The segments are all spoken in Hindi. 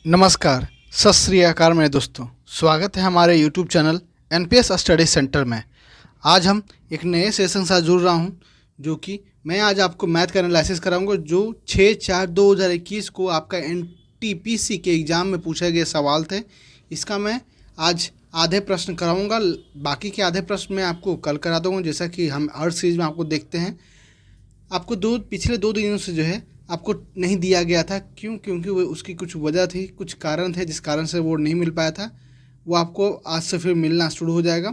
नमस्कार, सत श्री अकाल मेरे दोस्तों। स्वागत है हमारे YouTube channel NPS study centre में। आज हम एक नए सेशन के साथ जुड़ रहा हूं, जो कि मैं आज आपको मैथ का एनालिसिस कराऊंगा, जो 6/4/2021 को आपका एनटीपीसी के एग्ज़ाम में पूछे गए सवाल थे। इसका मैं आज आधे प्रश्न कराऊंगा, बाकी के आधे प्रश्न मैं आपको कल करा दूंगा, जैसा कि हम हर सीरीज में आपको देखते हैं। आपको पिछले 2 दिनों से जो है आपको नहीं दिया गया था। क्योंकि वो उसकी कुछ वजह थी, कुछ कारण थे जिस कारण से वो नहीं मिल पाया था। वो आपको आज से फिर मिलना शुरू हो जाएगा।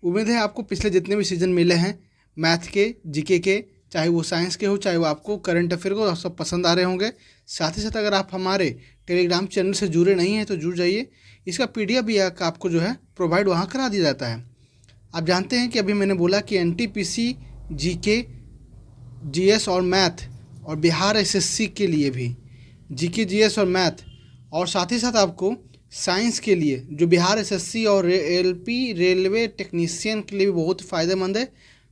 उम्मीद है आपको पिछले जितने भी सीजन मिले हैं मैथ के, जीके के, चाहे वो साइंस के हो, चाहे वो आपको करंट अफेयर को, सब पसंद आ रहे होंगे। साथ ही साथ अगर आप हमारे टेलीग्राम चैनल से जुड़े नहीं हैं तो जुड़ जाइए। इसका PDF भी आपको जो है प्रोवाइड वहाँ करा दिया जाता है। आप जानते हैं कि अभी मैंने बोला कि एनटीपीसी, जीके, जीएस और मैथ और बिहार एसएससी के लिए भी जीके, जीएस और मैथ, और साथ ही साथ आपको साइंस के लिए जो बिहार एसएससी और एलपी रेलवे टेक्नीशियन के लिए भी बहुत फ़ायदेमंद है।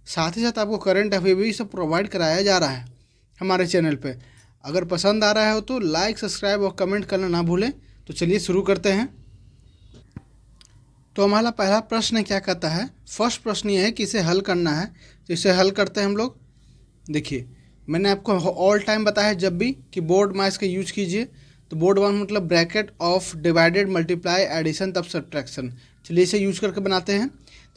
साथ ही साथ आपको करंट अफेयर भी सब प्रोवाइड कराया जा रहा है हमारे चैनल पे। अगर पसंद आ रहा है तो लाइक, सब्सक्राइब और कमेंट करना ना भूलें। तो चलिए शुरू करते हैं। तो हमारा पहला प्रश्न क्या कहता है? फर्स्ट प्रश्न ये है कि इसे हल करना है। तो इसे हल करते हैं हम लोग। देखिए, मैंने आपको ऑल टाइम बताया है जब भी कि बोर्ड माइस का यूज कीजिए। तो बोर्ड वन मतलब bracket of divided, multiply, addition, तब सब्ट्रैक्शन। चलिए इसे यूज करके बनाते हैं।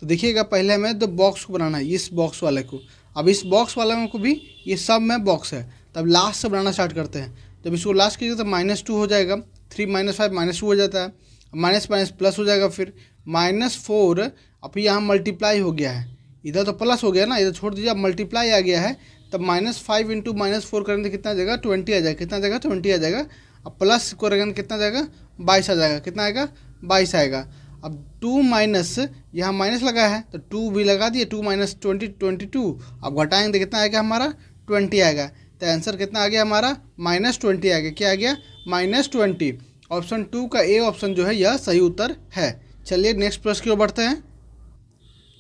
तो देखिएगा, पहले हमें द बॉक्स को बनाना है, इस बॉक्स वाले को। अब इस बॉक्स वाले को भी, ये सब में बॉक्स है, तब लास्ट से बनाना स्टार्ट करते हैं। जब इसको लास्ट कीजिएगा तो -2 हो जाएगा। 3 - 5 -2 हो जाता है। माइनस माइनस प्लस हो जाएगा, फिर -4। अब यहाँ मल्टीप्लाई हो गया है, इधर तो प्लस हो गया ना, इधर छोड़ दीजिए। अब मल्टीप्लाई आ गया है, तब -5 × -4 करेंगे कितना आ जाएगा? 20 आ जाएगा। कितना आ जाएगा? 20 आ जाएगा। अब प्लस करेंगे कितना आ जाएगा? 22 आ जाएगा। कितना आएगा? 22 आएगा। अब 2 माइनस, यहाँ माइनस लगा है तो 2 भी लगा दिए। 2 - 20 22। अब घटाएंगे तो कितना आएगा हमारा? 20 आएगा। तो आंसर कितना आ गया हमारा? -20 आ गया। क्या आ गया? -20। ऑप्शन 2 का ए ऑप्शन जो है यह सही उत्तर है। चलिए नेक्स्ट प्रश्न की ओर बढ़ते हैं।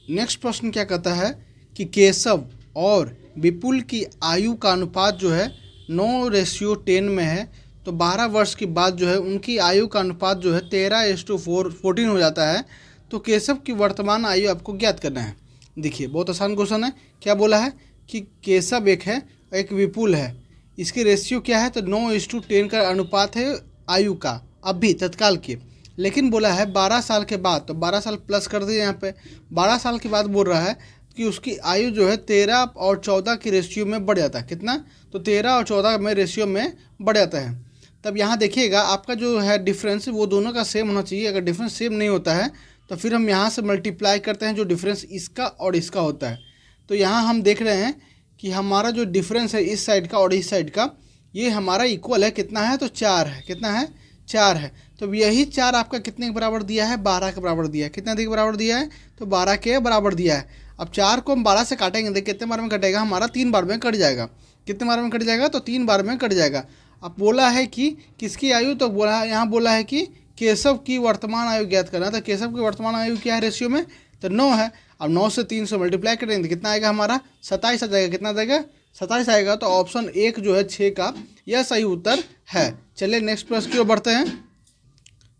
नेक्स्ट प्रश्न क्या कहता है कि केशव और विपुल की आयु का अनुपात जो है 9:10 में है। तो 12 वर्ष के बाद जो है उनकी आयु का अनुपात जो है 13:14 हो जाता है। तो केशव की वर्तमान आयु आपको ज्ञात करना है। देखिए, बहुत आसान क्वेश्चन है। क्या बोला है कि केशव एक है, एक विपुल है। इसकी रेशियो क्या है? तो 9:10 का अनुपात है आयु का, अभी तत्काल की। लेकिन बोला है 12 साल के बाद, तो 12 साल प्लस कर दिए यहाँ पे। 12 साल के बाद बोल रहा है कि उसकी आयु जो है 13 और 14 की रेशियो में बढ़ जाता है। कितना? तो 13 और 14 में रेशियो में बढ़ जाता है। तब यहाँ देखिएगा, आपका जो है डिफरेंस वो दोनों का सेम होना चाहिए। अगर डिफरेंस सेम नहीं होता है तो फिर हम यहाँ से मल्टीप्लाई करते हैं जो डिफरेंस इसका और इसका होता है। तो यहाँ हम देख रहे हैं कि हमारा जो डिफरेंस है इस साइड का और इस साइड का, ये हमारा इक्वल है। कितना है? तो 4 है। कितना है? 4 है। तो यही 4 आपका कितने के बराबर दिया है? 12 के बराबर दिया है। कितना के बराबर दिया है? तो 12 के बराबर दिया है। अब 4 को हम 12 से काटेंगे, देखिए कितने बार में कटेगा हमारा? 3 बार में कट जाएगा। कितने बार में कट जाएगा? तो 3 बार में कट जाएगा। अब बोला है कि किसकी आयु? तो बोला, यहाँ बोला है कि केशव की वर्तमान आयु ज्ञात करना। तो केशव की वर्तमान आयु क्या है रेशियो में? तो 9 है। अब 9 से 3 से मल्टीप्लाई करेंगे तो कितना आएगा हमारा? 27 आ जाएगा। कितना आ जाएगा? 27 आएगा। तो ऑप्शन 1 जो है 6 का, यह सही उत्तर है। चलिए नेक्स्ट प्रश्न की ओर बढ़ते हैं।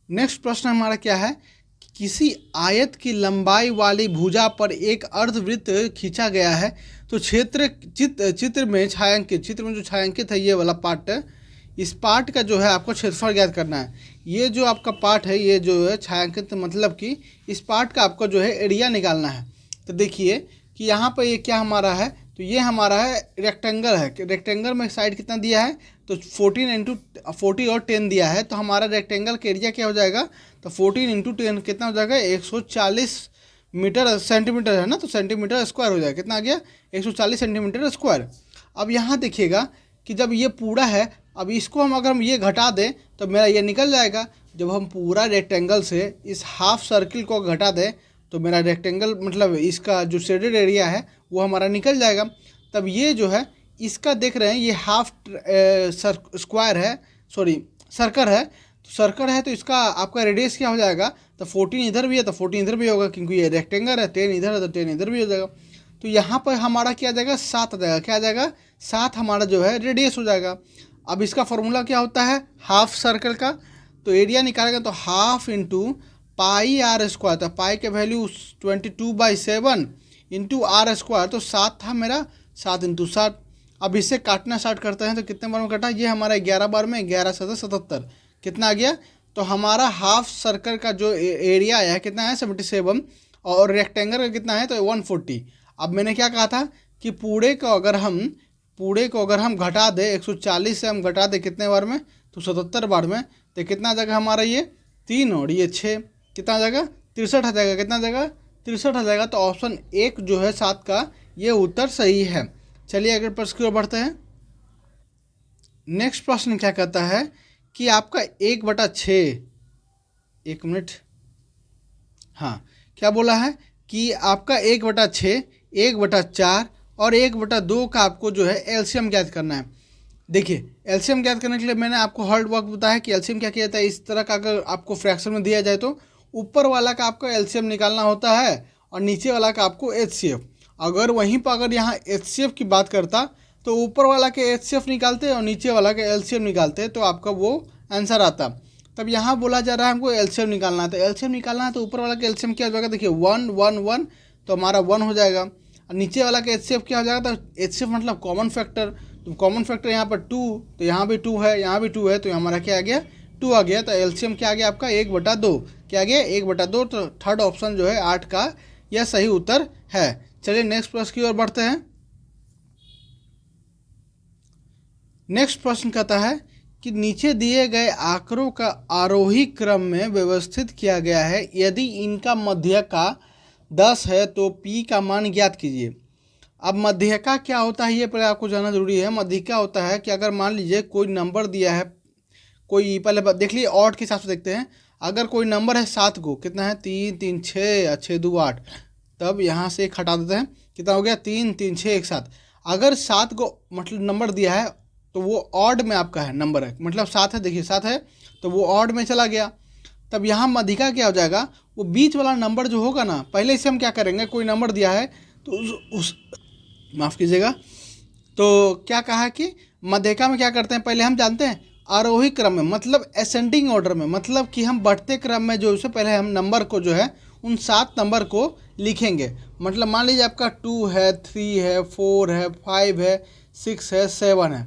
नेक्स्ट प्रश्न हमारा क्या है? किसी आयत की लंबाई वाली भुजा पर एक अर्धवृत्त खींचा गया है। तो चित्र में जो छायांकित है ये वाला पार्ट, इस पार्ट का जो है आपको क्षेत्रफल ज्ञात करना है। ये जो आपका पार्ट है, ये जो है छायांकित, मतलब कि इस पार्ट का आपको जो है एरिया निकालना है। तो देखिए कि यहाँ पर ये क्या हमारा है? तो ये हमारा है रेक्टेंगल है। रेक्टेंगल में साइड कितना दिया है? तो 14 × 40 और 10 दिया है। तो हमारा रेक्टेंगल का एरिया क्या हो जाएगा? तो 14 × 10 कितना हो जाएगा? 140 सेंटीमीटर है ना, तो सेंटीमीटर स्क्वायर हो जाएगा। कितना आ गया? 140 सेंटीमीटर स्क्वायर। अब यहाँ देखिएगा कि जब ये पूरा है, अब इसको अगर हम ये घटा दें तो मेरा ये निकल जाएगा। जब हम पूरा रेक्टेंगल से इस हाफ सर्किल को घटा दें तो मेरा रेक्टेंगल, मतलब इसका जो शेडेड एरिया है वो हमारा निकल जाएगा। तब ये जो है इसका देख रहे हैं, ये हाफ स्क्वायर है, सॉरी सर्कल है। तो सर्कल है तो इसका आपका रेडियस क्या हो जाएगा? तो 14 इधर भी है तो 14 इधर भी होगा, क्योंकि ये रेक्टेंगल है। 10 इधर है तो 10 इधर भी हो जाएगा। तो यहाँ पर हमारा क्या आ जाएगा? 7 आ जाएगा। क्या आ जाएगा? 7 हमारा जो है रेडियस हो जाएगा। अब इसका फॉर्मूला क्या होता है हाफ सर्कल का? तो एरिया निकालेंगे तो half into pi R square, तो पाई के वैल्यू 22/7 इंटू आर स्क्वायर, तो 7 था मेरा, 7 इंटू 7। अब इससे काटना स्टार्ट करते हैं तो कितने बार में कटा, ये हमारा 11 बार में, 11 7 77, कितना आ गया, तो हमारा हाफ सर्कल का जो एरिया आया है कितना है 77, और रेक्टेंगल का कितना है तो 140। अब मैंने क्या कहा था कि पूरे को अगर हम घटा दे 140 से हम घटा दे कितने बार में, तो 77 बार में, तो कितना आ जाएगा हमारा ये 3 और ये 6, कितना आ जाएगा 63 आ जाएगा, कितना आ जाएगा 63 आ जाएगा। तो ऑप्शन 1 जो है 7 का ये उत्तर सही है। चलिए अगले प्रश्न की ओर बढ़ते हैं। नेक्स्ट प्रश्न क्या कहता है कि आपका 1/6, 1 मिनट, हाँ क्या बोला है कि आपका 1/6, 1/4 और 1/2 का आपको जो है एलसीएम ज्ञात करना है। देखिए एलसीएम ज्ञात करने के लिए मैंने आपको हर्ड वर्क बताया कि एलसीएम क्या किया जाता है। इस तरह का अगर आपको फ्रैक्शन में दिया जाए तो ऊपर वाला का आपको एलसीएम निकालना होता है और नीचे वाला का आपको एचसीएफ। अगर वहीं पर अगर यहाँ एचसीएफ की बात करता तो ऊपर वाला के एचसीएफ निकालते और नीचे वाला के एलसीएम निकालते तो आपका वो आंसर आता। तब यहाँ बोला जा रहा है हमको एलसीएम निकालना है, तो एलसीएम निकालना है तो ऊपर वाला का एलसीएम क्या हो जाएगा, देखिए 1 1 1, तो हमारा 1 हो जाएगा। और नीचे वाला का एचसीएफ क्या हो जाएगा, तो एचसीएफ मतलब कॉमन फैक्टर, तो कॉमन फैक्टर यहाँ पर 2, तो यहाँ भी 2 है, यहाँ भी 2 है, तो हमारा क्या आ गया 2 आ गया। तो एलसीएम क्या आ गया आपका 1/2, क्या आ गया 1/2। तो थर्ड ऑप्शन जो है 8 का यह सही उत्तर है। चलिए नेक्स्ट प्रश्न की ओर बढ़ते हैं। नेक्स्ट प्रश्न कहता है कि नीचे दिए गए आंकड़ों का आरोही क्रम में व्यवस्थित किया गया है, यदि इनका मध्यका 10 है तो p का मान ज्ञात कीजिए। अब मध्यका क्या होता है ये पहले आपको जानना जरूरी है। मध्यका होता है कि अगर मान लीजिए कोई नंबर दिया है, कोई पहले देख लीजिए ऑड के हिसाब से देखते हैं। अगर कोई नंबर है 7 को, कितना है 3 3 6 6 2 8, तब यहाँ से 1 हटा देते हैं, कितना हो गया 3 3 6 1 7। अगर 7 को मतलब नंबर दिया है तो वो ऑड में आपका है नंबर है, मतलब 7 है, देखिए 7 है तो वो ऑड में चला गया। तब यहाँ मध्यका क्या हो जाएगा, वो बीच वाला नंबर जो होगा ना, पहले से हम क्या करेंगे, कोई नंबर दिया है तो उस माफ़ कीजिएगा, तो क्या कहा है कि मध्यका में क्या करते हैं, पहले हम जानते हैं आरोही क्रम में, मतलब असेंडिंग ऑर्डर में, मतलब कि हम बढ़ते क्रम में जो उससे पहले हम नंबर को जो है उन 7 नंबर को लिखेंगे। मतलब मान लीजिए आपका 2 है, 3 है, 4 है, 5 है, 6 है, 7 है,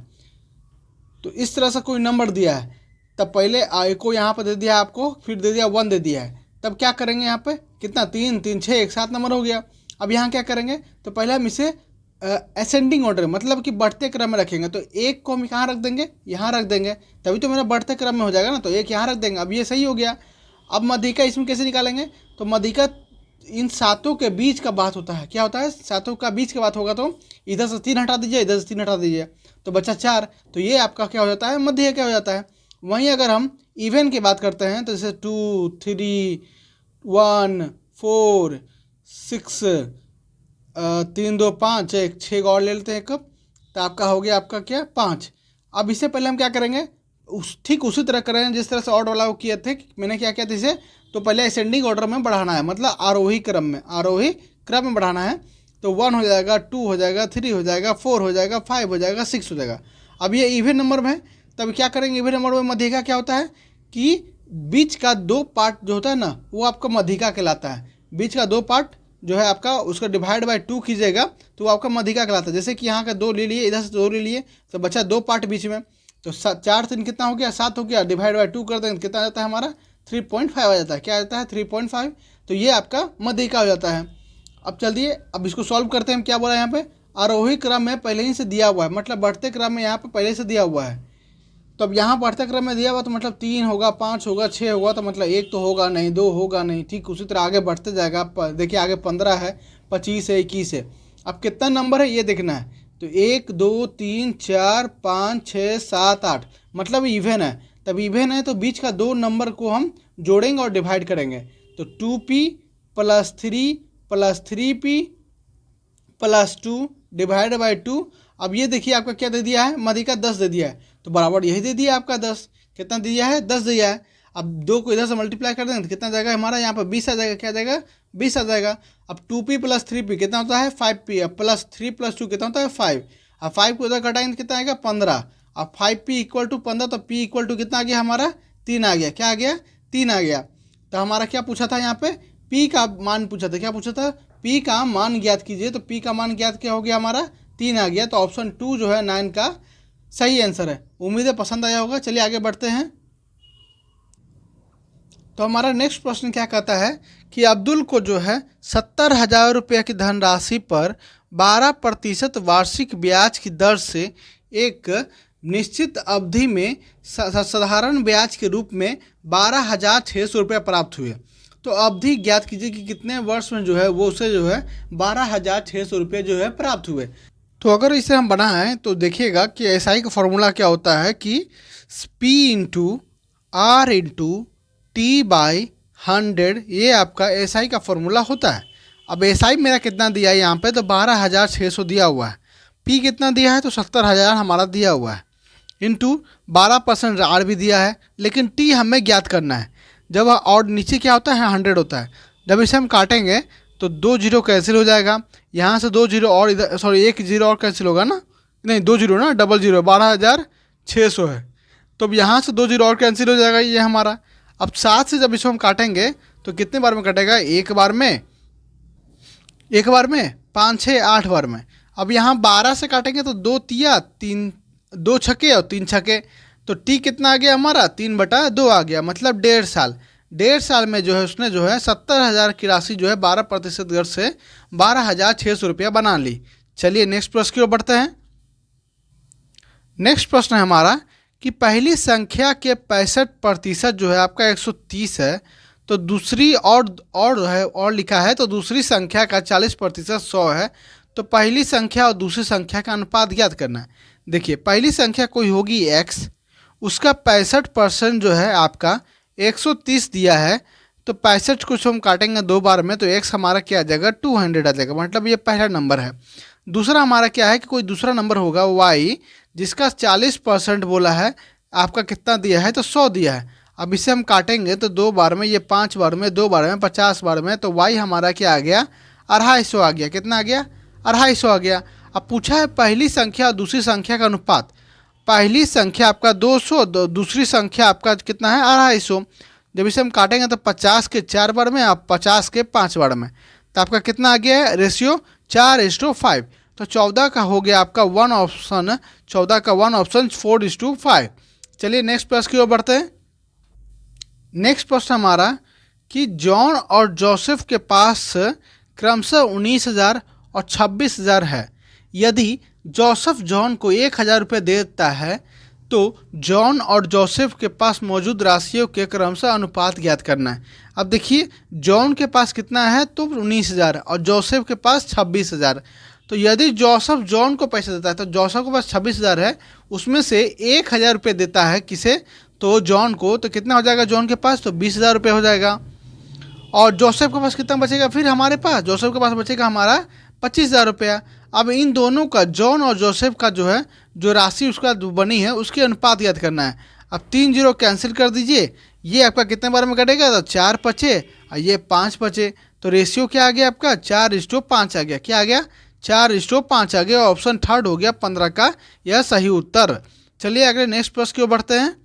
तो इस तरह से कोई नंबर दिया है, तब पहले आई को यहाँ पर दे दिया आपको, फिर दे दिया 1 दे दिया है, तब क्या करेंगे यहाँ पे कितना 3 3 6 1 7 नंबर हो गया। अब यहाँ क्या करेंगे, तो पहले हम इसे असेंडिंग ऑर्डर मतलब कि बढ़ते क्रम में रखेंगे। तो 1 को हम कहाँ रख देंगे, यहाँ रख देंगे, तभी तो मेरा बढ़ते क्रम में हो जाएगा ना, तो 1 यहाँ रख देंगे। अब ये सही हो गया। अब मध्यका इसमें कैसे निकालेंगे, तो मध्यका इन 7 के बीच का बात होता है, क्या होता है 7 का बीच का बात होगा, तो इधर से 3 हटा दीजिए, इधर से 3 हटा दीजिए, तो बचा 4, तो ये आपका क्या हो जाता है मध्य क्या हो जाता है। वहीं अगर हम इवन की बात करते हैं तो जैसे 2 3 1 4 6 3 2 5 1 6 और ले लेते हैं एक कप, तो आपका हो गया आपका क्या 5। अब इससे पहले हम क्या करेंगे, ठीक उसी तरह करेंगे जिस तरह से ऑर्डर वाला किए थे। मैंने क्या किया था इसे, तो पहले असेंडिंग ऑर्डर में बढ़ाना है, मतलब आरोही क्रम में बढ़ाना है। तो 1 हो जाएगा, 2 हो जाएगा, 3 हो जाएगा, 4 हो जाएगा, 5 हो जाएगा, 6 हो जाएगा। अब ये इवन नंबर में है, तब क्या करेंगे, इवन नंबर में मध्यका क्या होता है कि बीच का 2 पार्ट जो होता है ना वो आपका मध्यका कहलाता है। बीच का 2 पार्ट जो है आपका उसका डिवाइड बाय 2 कीजिएगा तो वो आपका मध्यका कहलाता है। जैसे कि यहाँ का 2 ले लिए, इधर से 2 ले लिए, तो बचा 2 पार्ट बीच में, तो 4 3 कितना हो गया 7 हो गया, डिवाइड बाय 2 कर देंगे कितना आ जाता है हमारा 3.5 आ जाता है। क्या आ जाता है 3.5, तो ये आपका मध्यका हो जाता है। अब चलिए अब इसको सॉल्व करते हैं। हम क्या बोला यहाँ पे, आरोही क्रम में पहले ही से दिया हुआ है, मतलब बढ़ते क्रम में यहाँ पे पहले से दिया हुआ है। तो अब यहाँ बढ़ते क्रम में दिया हुआ तो मतलब 3 होगा, 5 होगा, 6 होगा, तो मतलब 1 तो होगा नहीं, 2 होगा नहीं, ठीक उसी तरह आगे बढ़ते जाएगा। देखिए आगे 15 है, 25 है, 21 है, अब कितना नंबर है ये देखना है। तो 1 2 3 4 5 6 7 8, मतलब इवन है। तब इवन है तो बीच का 2 नंबर को हम जोड़ेंगे और डिवाइड करेंगे, तो 2p + 3 + 3p + 2 डिवाइड बाई 2। अब ये देखिए आपका क्या दे दिया है, मध्यका 10 दे दिया है, तो बराबर यही दे दिया आपका 10, कितना दिया है 10 दिया है। अब 2 को इधर से मल्टीप्लाई कर देंगे तो कितना जाएगा हमारा यहाँ पर 20 आ जाएगा, क्या जाएगा 20 आ जाएगा। अब 2p + 3p कितना होता है 5p, अब +3 + 2 कितना होता है 5, अब 5 को इधर घटाएंगे तो कितना आएगा 15, अब 5p = 15, तो p = कितना आ गया हमारा 3 आ गया। क्या आ गया? 3 आ गया। तो हमारा क्या पूछा था यहाँ पे? पी का मान पूछा था। क्या पूछा था? पी का मान ज्ञात कीजिए। तो पी का मान ज्ञात क्या हो गया हमारा? 3 आ गया। तो ऑप्शन 2 जो है 9 का सही आंसर है। उम्मीद है पसंद आया होगा। चलिए आगे बढ़ते हैं। तो हमारा नेक्स्ट प्रश्न क्या कहता है कि अब्दुल को जो है 70,000 रुपये की धनराशि पर 12% वार्षिक ब्याज की दर से एक निश्चित अवधि में साधारण ब्याज के रूप में 12,600 रुपये प्राप्त हुए। तो अवधि ज्ञात कीजिए कि कितने वर्ष में जो है वो उसे जो है 12,600 रुपये जो है प्राप्त हुए। तो अगर इसे हम बनाएं तो देखिएगा कि एसआई का फॉर्मूला क्या होता है कि P into R into T by 100, ये आपका एसआई का फॉर्मूला होता है। अब एसआई मेरा कितना दिया है यहाँ पे? तो 12,600 दिया हुआ है। पी कितना दिया है? तो 70,000 हमारा दिया हुआ है। इंटू 12% आर भी दिया है, लेकिन टी हमें ज्ञात करना है। जब और नीचे क्या होता है? 100 होता है। जब इसे हम काटेंगे तो 2 जीरो कैंसिल हो जाएगा। यहाँ से 2 जीरो और इधर, सॉरी 1 जीरो और कैंसिल होगा ना, नहीं 2 जीरो ना, डबल जीरो, 12,600 है। तो अब यहाँ से 2 जीरो और कैंसिल हो जाएगा ये हमारा। अब 7 से जब इसको हम काटेंगे तो कितने बार में कटेगा? एक बार में, 5 6 8 बार में। अब यहाँ 12 से काटेंगे तो 2 तिया 3, 2 छक्के और 3 छक्के। तो टी कितना आ गया हमारा? 3/2 आ गया, मतलब 1.5 साल। 1.5 साल में जो है उसने जो है 70,000 की राशि जो है 12% दर से 12,600 रुपया बना ली। चलिए नेक्स्ट प्रश्न की ओर बढ़ते हैं। नेक्स्ट प्रश्न है हमारा कि पहली संख्या के 65% जो है आपका 130 है। तो दूसरी और है और लिखा है, तो दूसरी संख्या का 40% 100 है। तो पहली संख्या और दूसरी संख्या का अनुपात ज्ञात करना है। देखिए पहली संख्या कोई होगी x, उसका 65% जो है आपका 130 दिया है। तो 65 को हम काटेंगे 2 बार में तो x हमारा क्या आ जाएगा? 200 आ जाएगा, मतलब ये पहला नंबर है। दूसरा हमारा क्या है कि कोई दूसरा नंबर होगा y, जिसका 40% बोला है, आपका कितना दिया है? तो 100 दिया है। अब इसे हम काटेंगे तो 2 बार में, ये 5 बार में, 2 बार में, 50 बार में, तो y हमारा क्या आ गया? 250 आ गया। कितना आ गया? 250 आ गया। अब पूछा है पहली संख्या और दूसरी संख्या का अनुपात। पहली संख्या आपका 200, दूसरी संख्या आपका कितना है? 250। जब इसे हम काटेंगे तो 50 के 4 बार में और 50 के 5 बार में, तो आपका कितना आ गया है? रेशियो 4:5। तो 14 का हो गया आपका 1 ऑप्शन, 14 का 1 ऑप्शन 4:5। चलिए नेक्स्ट प्रश्न की ओर बढ़ते हैं। नेक्स्ट प्रश्न हमारा कि जॉन और जोसेफ के पास क्रमशः 19,000 और 26,000 है। यदि जोसेफ जॉन को 1,000 रुपये देता है तो जॉन और जोसेफ के पास मौजूद राशियों के क्रमशः अनुपात ज्ञात करना है। अब देखिए जॉन के पास कितना है? तो 19,000 और जोसेफ के पास 26,000। तो यदि जोसेफ जॉन को पैसा देता है तो जोसेफ के पास 26,000 है, उसमें से 1,000 रुपये देता है किसे? तो जॉन को। तो कितना हो जाएगा जॉन के पास? तो 20,000 रुपये हो जाएगा। और जोसेफ के पास कितना बचेगा? फिर हमारे पास जोसेफ के पास बचेगा हमारा 25,000 रुपया। अब इन दोनों का, जॉन और जोसेफ का जो है जो राशि उसका बनी है उसके अनुपात याद करना है। अब 3 जीरो कैंसिल कर दीजिए, ये आपका कितने बार में कटेगा? तो 4 बचे और ये 5 बचे। तो रेशियो क्या आ गया आपका? 4:5 आ गया। क्या आ गया? 4:5 आ गया। ऑप्शन थर्ड हो गया 15 का यह सही उत्तर। चलिए अगले नेक्स्ट प्रश्न की ओर बढ़ते हैं।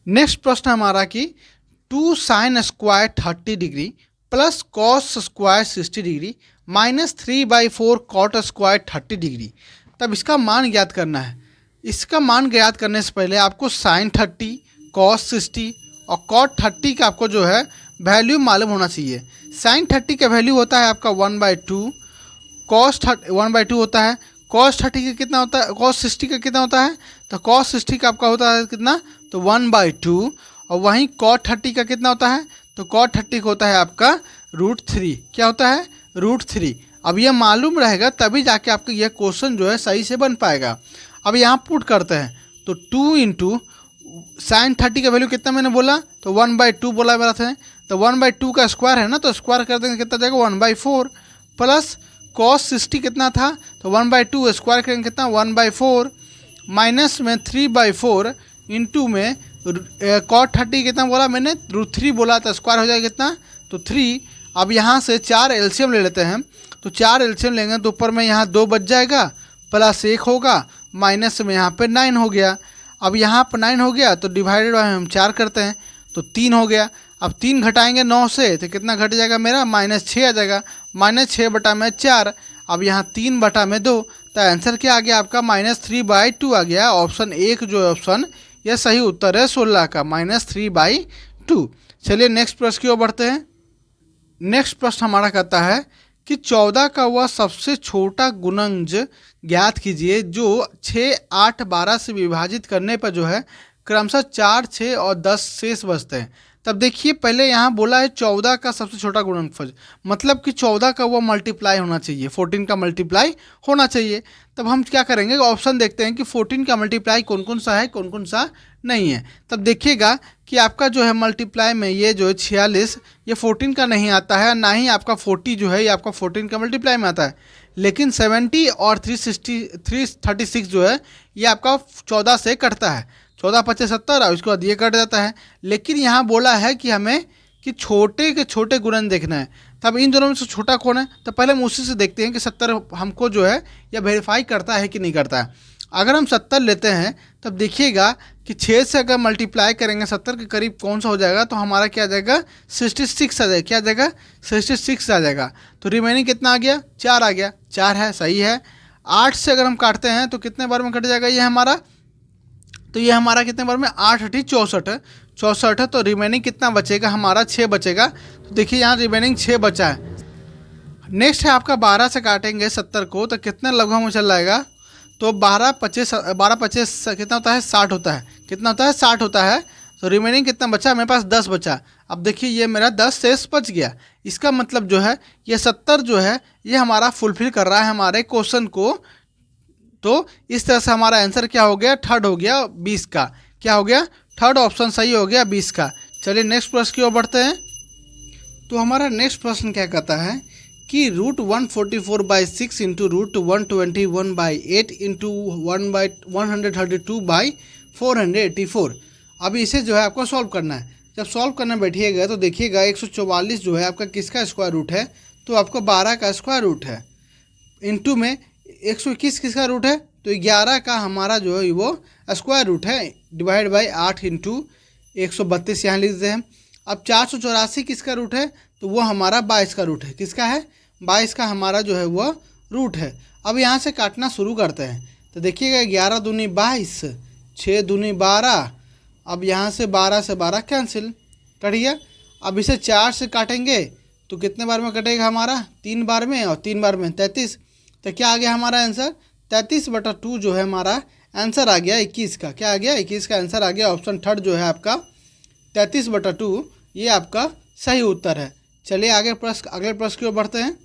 नेक्स्ट प्रश्न हमारा कि 2 sin square 30 degree plus cos square 60 degree minus 3/4 cot square 30 degree. तब इसका मान ज्ञात करना है। इसका मान ज्ञात करने से पहले आपको sin 30, cos 60 और cot 30 का आपको जो है वैल्यू मालूम होना चाहिए। sin 30 का वैल्यू होता है आपका 1/2, cos 1/2 होता है। cos 30 का कितना होता है? cos 60 का कितना होता है? तो cos 60 का आपका होता है कितना? तो 1/2। और वहीं cot 30 का कितना होता है? तो cot 30 का होता है आपका √3। क्या होता है? √3। अब ये मालूम रहेगा तभी जाके आपका यह क्वेश्चन जो है सही से बन पाएगा। अब यहाँ पुट करते हैं तो 2 इंटू sin 30 का वैल्यू कितना मैंने बोला? तो 1/2 बोला मेरा था। तो 1/2 का स्क्वायर है ना, तो स्क्वायर कर देंगे कितना जाएगा? 1/4 प्लस cos 60 कितना था? तो 1/2 स्क्वायर करेंगे कितना? 1/4 माइनस में 3/4 इंटू में cot 30 कितना बोला मैंने? √3 बोला, तो स्क्वायर हो जाएगा कितना? तो 3। अब यहाँ से 4 एलसीएम ले लेते हैं। तो 4 एलसीएम लेंगे तो ऊपर में यहाँ 2 बच जाएगा, प्लस 1 होगा, माइनस में यहाँ पे 9 हो गया। अब यहाँ पर 9 हो गया तो डिवाइडेड बाय हम 4 करते हैं तो 3 हो गया। अब 3 घटाएंगे 9 से तो कितना घट जाएगा मेरा, -6 आ जाएगा। -6/4। अब यहाँ 3/2 तो आंसर क्या आ गया आपका, -3/2 आ गया। ऑप्शन एक जो है ऑप्शन यह सही उत्तर है 16 का, -3/2। चलिए नेक्स्ट प्रश्न की ओर बढ़ते हैं। नेक्स्ट प्रश्न हमारा कहता है कि 14 का वह सबसे छोटा गुणज ज्ञात कीजिए जो 6, 8, 12 से विभाजित करने पर जो है क्रमशः 4, 6 और 10 शेष बचते हैं। तब देखिए पहले यहाँ बोला है 14 का सबसे छोटा गुणनफल, मतलब कि 14 का वो मल्टीप्लाई होना चाहिए, 14 का मल्टीप्लाई होना चाहिए। तब हम क्या करेंगे, ऑप्शन देखते हैं कि 14 का मल्टीप्लाई कौन कौन सा है, कौन कौन सा नहीं है। तब देखिएगा कि आपका जो है मल्टीप्लाई में ये जो है 46 ये 14 का नहीं आता है, ना ही आपका 40 जो है ये आपका 14 का मल्टीप्लाई में आता है। लेकिन 70 और 336 जो है ये आपका 14 से कटता है, 14 × 5 = 70 और उसके बाद ये कट जाता है। लेकिन यहाँ बोला है कि हमें कि छोटे के छोटे गुणन देखना है। तब इन दोनों में से छोटा कौन है, तो पहले हम उसी से देखते हैं कि 70 हमको जो है यह वेरीफाई करता है कि नहीं करता है। अगर हम 70 लेते हैं तब देखिएगा कि 6 से अगर मल्टीप्लाई करेंगे 70 के करीब कौन सा हो जाएगा, तो हमारा क्या आ जाएगा 66 आ जाएगा। क्या आ जाएगा 66 आ जाएगा। तो रिमेनिंग कितना आ गया, 4 आ गया, 4 है, सही है। 8 से अगर हम काटते हैं तो कितने बार में कट जाएगा ये हमारा, तो ये हमारा कितने बार में 8 × 8 = 64 है। तो रिमेनिंग कितना बचेगा हमारा, 6 बचेगा। तो देखिए यहाँ रिमेनिंग 6 बचा है। नेक्स्ट है आपका 12 से काटेंगे 70 को तो कितने लगभग में चल जाएगा, तो 12 × 25 कितना होता है, 60 होता है। कितना होता है, 60 होता है। तो रिमेनिंग कितना बचा, मेरे पास 10 बचा। अब देखिए ये मेरा 10 शेष बच गया। इसका मतलब जो है ये 70 जो है ये हमारा फुलफिल कर रहा है हमारे क्वेश्चन को। तो इस तरह से हमारा आंसर क्या हो गया, थर्ड हो गया 20 का। क्या हो गया, थर्ड ऑप्शन सही हो गया 20 का। चलिए नेक्स्ट प्रश्न की ओर बढ़ते हैं। तो हमारा नेक्स्ट प्रश्न क्या कहता है कि √144/6 × √121/8 × 132/484। अभी इसे जो है आपको सॉल्व करना है। जब सॉल्व करने बैठिएगा तो देखिएगा 144 जो है आपका किसका स्क्वायर रूट है, तो आपको 12 का स्क्वायर रूट है। इनटू में 121 किसका रूट है, तो 11 का हमारा जो है वो स्क्वायर रूट है। डिवाइड बाई 8 × 132 यहाँ लिख देते हैं। अब 484 किसका रूट है, तो वो हमारा 22 का रूट है। किसका है, 22 का हमारा जो है वो रूट है। अब यहाँ से काटना शुरू करते हैं। तो देखिएगा 11 दूनी 22, 6 दूनी 12। अब यहाँ से 12 से 12 कैंसिल कट गया। अब इसे 4 से काटेंगे तो कितने बार में कटेगा हमारा, 3 बार में, और 3 बार में 33। तो क्या आ गया हमारा आंसर, 33/2 जो है हमारा आंसर आ गया 21 का। क्या आ गया, 21 का आंसर आ गया। ऑप्शन थर्ड जो है आपका 33/2 ये आपका सही उत्तर है। चलिए अगले प्रश्न की ओर बढ़ते हैं।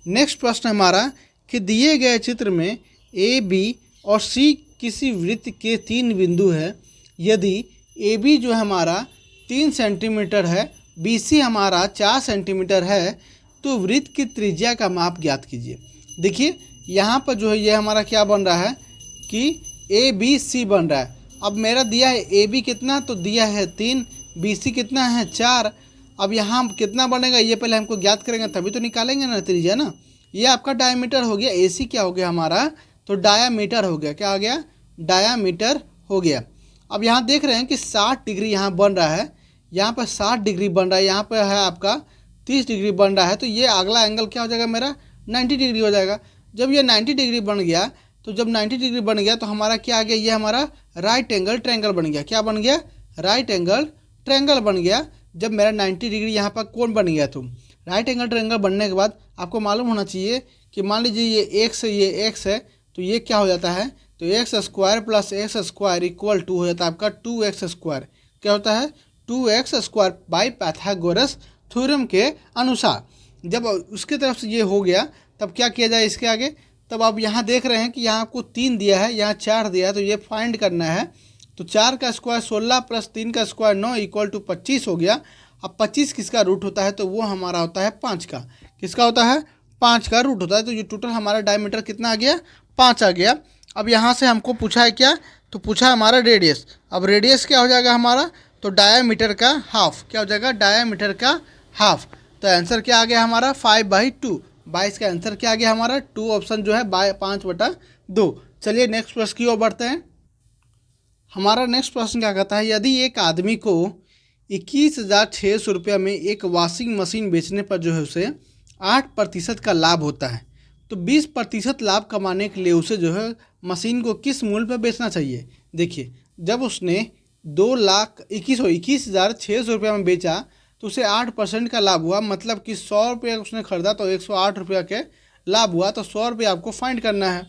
नेक्स्ट प्रश्न हमारा कि दिए गए चित्र में ए, बी और सी किसी वृत्त के 3 बिंदु है। यदि ए बी जो है हमारा 3 सेंटीमीटर है, बी सी हमारा 4 सेंटीमीटर है, तो वृत्त की त्रिज्या का माप ज्ञात कीजिए। देखिए यहाँ पर जो है ये हमारा क्या बन रहा है कि ए बी सी बन रहा है। अब मेरा दिया है ए बी कितना, तो दिया है 3, बी सी कितना है 4। अब यहाँ कितना बनेगा ये पहले हमको ज्ञात करेंगे तभी तो निकालेंगे ना त्रिज्या ना। ये आपका डायमीटर हो गया, ए सी क्या हो गया हमारा, तो डायामीटर हो गया। क्या आ गया, डायामीटर हो गया। अब यहाँ देख रहे हैं कि 60 डिग्री यहाँ बन रहा है, यहाँ पर 60 डिग्री बन रहा है, यहाँ पर है आपका 30 डिग्री बन रहा है। तो ये अगला एंगल क्या हो जाएगा मेरा, 90 डिग्री हो जाएगा। जब ये 90 डिग्री बन गया, तो जब 90 डिग्री बन गया तो हमारा क्या आ गया, ये हमारा राइट एंगल ट्रायंगल बन गया। क्या बन गया, राइट एंगल ट्रायंगल बन गया। जब मेरा 90 डिग्री यहाँ पर कोण बन गया, तो राइट एंगल ट्रायंगल बनने के बाद आपको मालूम होना चाहिए कि मान लीजिए ये एक्स है, ये एक्स है, तो ये क्या हो जाता है, तो x² + x² = हो जाता है आपका 2x²। क्या होता है, 2x² बाई पाइथागोरस थ्योरम के अनुसार। जब उसकी तरफ से ये हो गया तब क्या किया जाए इसके आगे, तब आप यहाँ देख रहे हैं कि यहाँ आपको 3 दिया है, यहाँ 4 दिया है, तो ये फाइंड करना है। तो 4 का स्क्वायर 16 + 3 का स्क्वायर 9 = 25 हो गया। अब 25 किसका रूट होता है, तो वो हमारा होता है 5 का। किसका होता है, 5 का रूट होता है। तो ये टोटल हमारा डायमीटर कितना आ गया, 5 आ गया। अब यहाँ से हमको पूछा है क्या, तो पूछा है हमारा रेडियस। अब रेडियस क्या हो जाएगा हमारा, तो डायामीटर का हाफ। क्या हो जाएगा, डायामीटर का हाफ। तो आंसर क्या आ गया हमारा 5/2। 22 का आंसर क्या आ गया हमारा 2 ऑप्शन जो है 5/2। चलिए नेक्स्ट प्रश्न की ओर बढ़ते हैं। हमारा नेक्स्ट प्रश्न क्या कहता है, यदि एक आदमी को 21,600 रुपया में एक वॉशिंग मशीन बेचने पर जो है उसे 8% का लाभ होता है, तो 20% लाभ कमाने के लिए उसे जो है मशीन को किस मूल्य पर बेचना चाहिए। देखिए, जब उसने 21,600 रुपया में बेचा तो उसे 8% का लाभ हुआ, मतलब कि 100 रुपये उसने खरीदा तो 108 रुपया के लाभ हुआ। तो 100 रुपये आपको फाइंड करना है।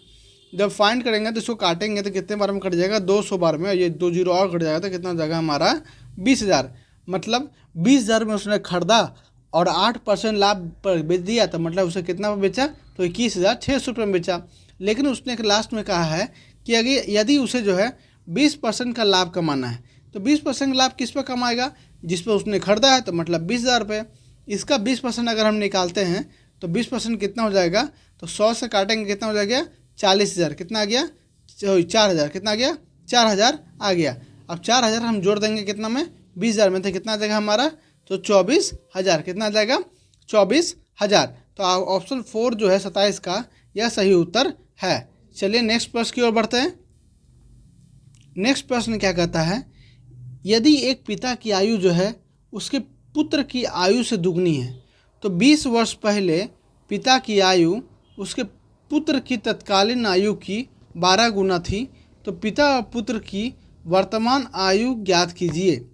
जब फाइंड करेंगे तो इसको काटेंगे तो कितने बार में कट जाएगा, 200 बार में। ये 2 जीरो और कट जाएगा तो कितना हो जाएगा हमारा 20,000। मतलब 20,000 में उसने खरीदा और 8% लाभ पर बेच दिया, तो मतलब उसे कितना पर बेचा, तो 21,600 रुपये में बेचा। लेकिन उसने लास्ट में कहा है कि अगर यदि उसे जो है 20% का लाभ कमाना है, तो 20% का लाभ किस पर कमाएगा, जिस पर उसने खरीदा है, तो मतलब 20,000 रुपये। इसका 20% अगर हम निकालते हैं तो 20% कितना हो जाएगा, तो 100 से काटेंगे कितना हो जाएगा 40,000। कितना आ गया 4,000। कितना आ गया 4,000 आ गया। अब 4,000 हम जोड़ देंगे कितना में 20,000 में, तो कितना आ जाएगा हमारा, तो 24,000। कितना आ जाएगा 24,000। तो ऑप्शन 4 जो है 27 का यह सही उत्तर है। चलिए नेक्स्ट प्रश्न की ओर बढ़ते हैं। नेक्स्ट प्रश्न क्या कहता है, यदि एक पिता की आयु जो है उसके पुत्र की आयु से दुगनी है, तो 20 वर्ष पहले पिता की आयु उसके पुत्र की तत्कालीन आयु की 12 गुना थी, तो पिता और पुत्र की वर्तमान आयु ज्ञात कीजिए।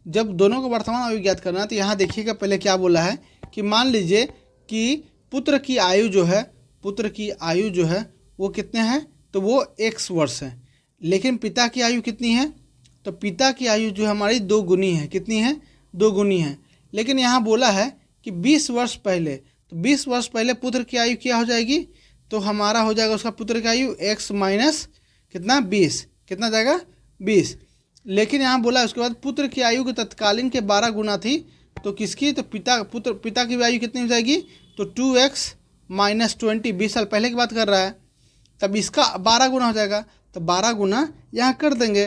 जब दोनों को वर्तमान आयु ज्ञात करना है तो यहाँ देखिएगा पहले क्या बोला है कि मान लीजिए कि पुत्र की आयु जो है वो कितने हैं, तो वो x वर्ष है। लेकिन पिता की आयु कितनी है, तो पिता की आयु जो हमारी 2 गुनी है। कितनी है 2 गुनी है। लेकिन यहाँ बोला है कि 20 वर्ष पहले, तो 20 वर्ष पहले पुत्र की आयु क्या हो जाएगी, तो हमारा हो जाएगा उसका पुत्र की आयु x माइनस कितना 20। कितना जाएगा 20। लेकिन यहाँ बोला उसके बाद पुत्र की आयु के तत्कालीन के 12 गुना थी, तो किसकी, तो पिता की आयु कितनी हो जाएगी, तो 2x माइनस 20, 20 साल पहले की बात कर रहा है। तब इसका 12 गुना हो जाएगा, तो 12 गुना यहाँ कर देंगे,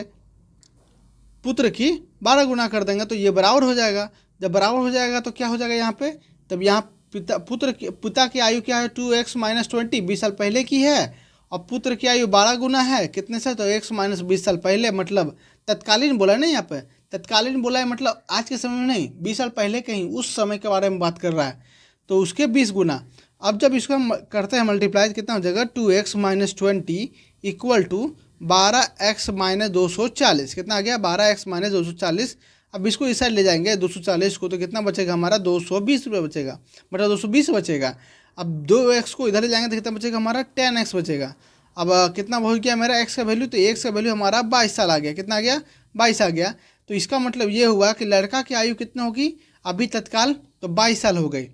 पुत्र की 12 गुना कर देंगे तो ये बराबर हो जाएगा। जब बराबर हो जाएगा तो क्या हो जाएगा यहाँ पे, तब यहाँ पिता की आयु क्या है 2x माइनस 20, 20 साल पहले की है, और पुत्र की आयु 12 गुना है कितने से, तो x माइनस 20 साल पहले, मतलब तत्कालीन बोला है ना, यहाँ पे तत्कालीन बोला है, मतलब आज के समय में नहीं, 20 साल पहले कहीं उस समय के बारे में बात कर रहा है, तो उसके 20 गुना। अब जब इसको हम करते हैं मल्टीप्लाई, कितना हो जाएगा 2x minus 20 equal to 12x minus 240। कितना आ गया 12x माइनस 240। अब इसको इस साइड ले जाएंगे 240 को, तो कितना बचेगा हमारा 220 रुपये बचेगा, मतलब 220 बचेगा। अब 2x को इधर ले जाएंगे तो कितना बचेगा हमारा 10x बचेगा। अब कितना हो गया मेरा x का वैल्यू, तो x का वैल्यू हमारा 22 साल आ गया। कितना आ गया 22 आ गया। तो इसका मतलब ये हुआ कि लड़का की आयु कितनी होगी अभी तत्काल, तो 22 साल हो गई।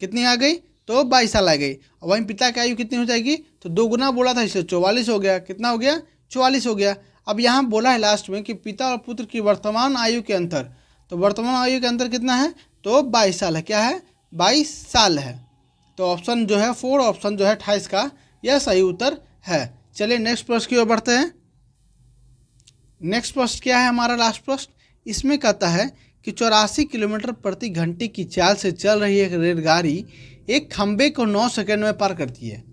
कितनी आ गई, तो 22 साल आ गई। और वहीं पिता की आयु कितनी हो जाएगी, तो 2 गुना बोला था इसलिए 44 हो गया। कितना हो गया 44 हो गया। अब यहाँ बोला है लास्ट में कि पिता और पुत्र की वर्तमान आयु के अंतर, तो वर्तमान आयु के अंतर कितना है, तो 22 साल है। क्या है 22 साल है। तो ऑप्शन जो है 4 ऑप्शन जो है 28 का यह सही उत्तर है। चलिए नेक्स्ट प्रश्न की ओर बढ़ते हैं। नेक्स्ट प्रश्न क्या है हमारा लास्ट प्रश्न, इसमें कहता है कि 84 किलोमीटर प्रति घंटे की चाल से चल रही एक रेलगाड़ी एक खंबे को 9 सेकंड में पार करती है।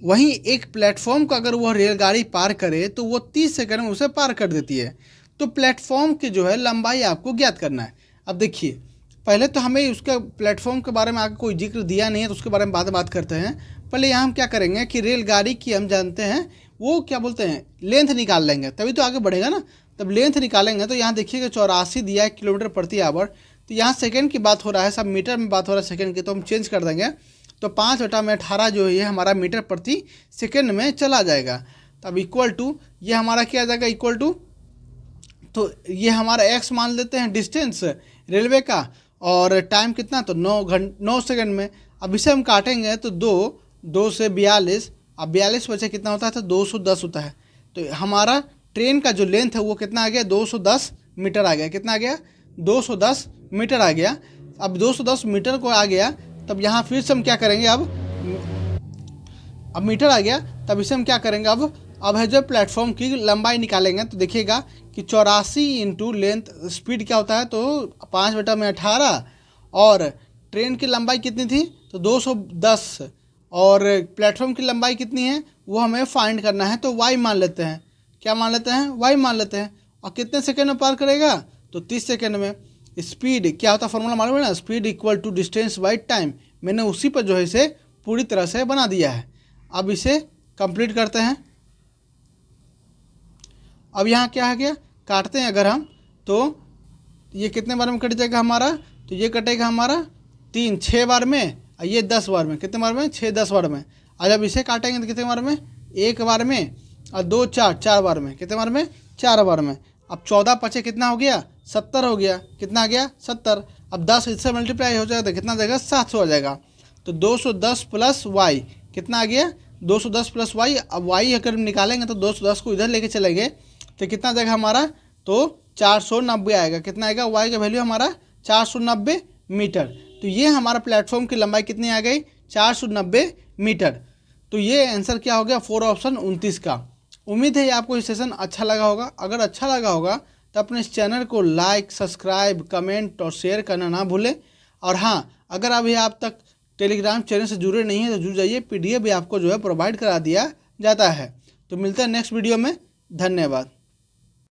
वहीं एक प्लेटफॉर्म को अगर वह रेलगाड़ी पार करे तो वो 30 सेकंड में उसे पार कर देती है। तो प्लेटफॉर्म की जो है लंबाई आपको ज्ञात करना है। अब देखिए, पहले तो हमें उसका प्लेटफॉर्म के बारे में आगे कोई जिक्र दिया नहीं है, तो उसके बारे में बाद में बात करते हैं। पहले यहाँ हम क्या करेंगे कि रेलगाड़ी की हम जानते हैं वो क्या बोलते हैं, लेंथ निकाल लेंगे, तभी तो आगे बढ़ेगा ना। तब लेंथ निकालेंगे तो यहाँ देखिएगा 84 दिया है किलोमीटर प्रति आवर, तो यहाँ सेकंड की बात हो रहा है, सब मीटर में बात हो रहा है सेकंड की, तो हम चेंज कर देंगे। तो 5/18 जो है हमारा मीटर प्रति सेकंड में चला जाएगा। तब इक्वल टू ये हमारा क्या आ जाएगा, इक्वल टू, तो ये हमारा x मान लेते हैं डिस्टेंस रेलवे का, और टाइम कितना, तो 9 सेकंड में। अब इसे हम काटेंगे तो 2 से 42, अब 42 बचे कितना होता है, तो 210 होता है। तो हमारा ट्रेन का जो लेंथ है वो कितना आ गया 210 मीटर आ गया। कितना आ गया 210 मीटर आ गया। अब 210 मीटर को आ गया, तब यहाँ फिर से हम क्या करेंगे, अब मीटर आ गया, तब इसे हम क्या करेंगे, अब है जो प्लेटफॉर्म की लंबाई निकालेंगे, तो देखिएगा कि 84 इंटू लेंथ स्पीड क्या होता है, तो 5/18, और ट्रेन की लंबाई कितनी थी तो 210 और प्लेटफॉर्म की लंबाई कितनी है वो हमें फाइंड करना है। तो y मान लेते हैं, क्या मान लेते हैं, y मान लेते हैं। और कितने सेकेंड में पार करेगा, तो 30 सेकेंड में। स्पीड क्या होता है, फॉर्मूला मालूम है ना, speed equal to distance by time. मैंने उसी पर जो है इसे पूरी तरह से बना दिया है। अब इसे कंप्लीट करते हैं। अब यहाँ क्या है, क्या काटते हैं अगर हम, तो ये कितने बार में कट जाएगा हमारा, तो ये कटेगा हमारा 6 बार में, और ये 10 बार में। कितने बार में, 6-10 बार में। और जब इसे काटेंगे तो कितने बार में, 1 बार में, और 2-4 बार में। कितने बार में, 4 बार में। अब 14 पचे कितना हो गया, 70 हो गया। कितना आ गया, 70। अब 10 इससे मल्टीप्लाई हो जाएगा तो कितना आ जाएगा, 700 आ जाएगा। तो 210 प्लस वाई कितना आ गया, 210 प्लस वाई। अब वाई अगर निकालेंगे तो 210 को इधर लेके चलेंगे तो कितना आ जाएगा हमारा, तो 490 आएगा। कितना आएगा, वाई का वैल्यू हमारा 490 मीटर। तो ये हमारा प्लेटफॉर्म की लंबाई कितनी आ गई, 490 मीटर। तो ये आंसर क्या हो गया, 4 ऑप्शन 29 का। उम्मीद है ये आपको ये सेशन अच्छा लगा होगा। अगर अच्छा लगा होगा तो अपने इस चैनल को लाइक, सब्सक्राइब, कमेंट और शेयर करना ना भूलें। और हाँ, अगर अभी आप तक टेलीग्राम चैनल से जुड़े नहीं हैं तो जुड़ जाइए, PDF भी आपको जो है प्रोवाइड करा दिया जाता है। तो मिलते हैं नेक्स्ट वीडियो में। धन्यवाद।